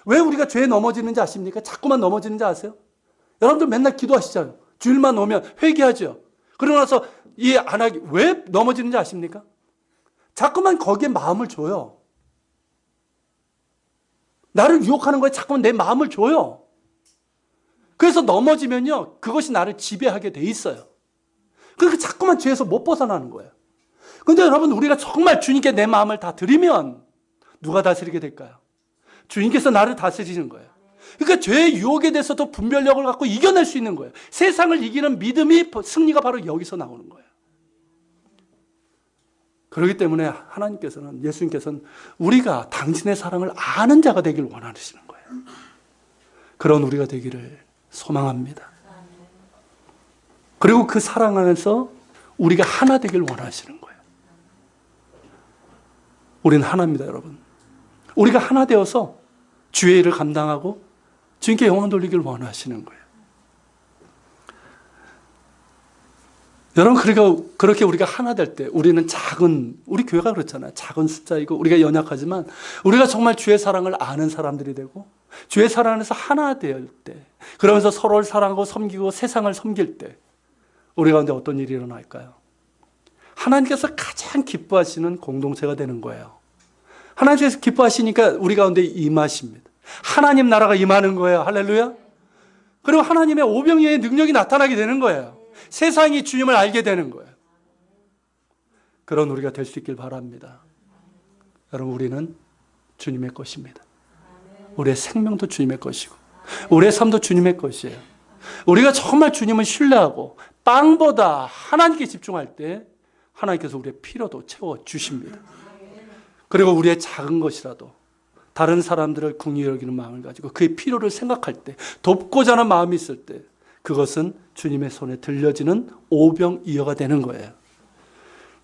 왜 우리가 죄에 넘어지는지 아십니까? 자꾸만 넘어지는지 아세요? 여러분들 맨날 기도하시잖아요. 주일만 오면 회개하죠. 그러고 나서 이해 안 하기. 왜 넘어지는지 아십니까? 자꾸만 거기에 마음을 줘요. 나를 유혹하는 거에 자꾸만 내 마음을 줘요. 그래서 넘어지면요, 그것이 나를 지배하게 돼 있어요. 그러니까 자꾸만 죄에서 못 벗어나는 거예요. 근데 여러분, 우리가 정말 주님께 내 마음을 다 드리면 누가 다스리게 될까요? 주님께서 나를 다스리시는 거예요. 그러니까 죄의 유혹에 대해서도 분별력을 갖고 이겨낼 수 있는 거예요. 세상을 이기는 믿음이, 승리가 바로 여기서 나오는 거예요. 그렇기 때문에 하나님께서는, 예수님께서는 우리가 당신의 사랑을 아는 자가 되기를 원하시는 거예요. 그런 우리가 되기를 소망합니다. 그리고 그 사랑 안에서 우리가 하나 되길 원하시는 거예요. 우리는 하나입니다, 여러분. 우리가 하나 되어서 주의 일을 감당하고 주님께 영광 돌리길 원하시는 거예요. 여러분, 그렇게 우리가 하나 될 때 우리는 우리 교회가 그렇잖아요. 작은 숫자이고 우리가 연약하지만 우리가 정말 주의 사랑을 아는 사람들이 되고 주의 사랑 안에서 하나 될 때, 그러면서 서로를 사랑하고 섬기고 세상을 섬길 때 우리 가운데 어떤 일이 일어날까요? 하나님께서 가장 기뻐하시는 공동체가 되는 거예요. 하나님께서 기뻐하시니까 우리 가운데 임하십니다. 하나님 나라가 임하는 거예요. 할렐루야. 그리고 하나님의 오병이어의 능력이 나타나게 되는 거예요. 세상이 주님을 알게 되는 거예요. 그런 우리가 될 수 있길 바랍니다. 여러분, 우리는 주님의 것입니다. 우리의 생명도 주님의 것이고 우리의 삶도 주님의 것이에요. 우리가 정말 주님을 신뢰하고 빵보다 하나님께 집중할 때 하나님께서 우리의 필요도 채워주십니다. 그리고 우리의 작은 것이라도 다른 사람들을 긍휼히 여기는 마음을 가지고 그의 필요를 생각할 때, 돕고자 하는 마음이 있을 때 그것은 주님의 손에 들려지는 오병이어가 되는 거예요.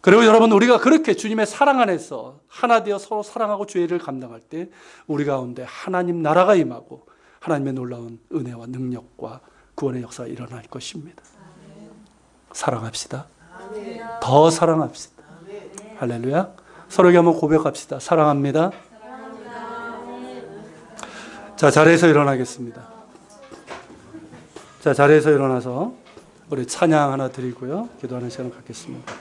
그리고 여러분, 우리가 그렇게 주님의 사랑 안에서 하나 되어 서로 사랑하고 주의 일을 감당할 때 우리 가운데 하나님 나라가 임하고 하나님의 놀라운 은혜와 능력과 구원의 역사가 일어날 것입니다. 사랑합시다. 더 사랑합시다. 할렐루야. 서로에게 한번 고백합시다. 사랑합니다. 자, 자리에서 일어나겠습니다. 자, 자리에서 일어나서 우리 찬양 하나 드리고요. 기도하는 시간을 갖겠습니다.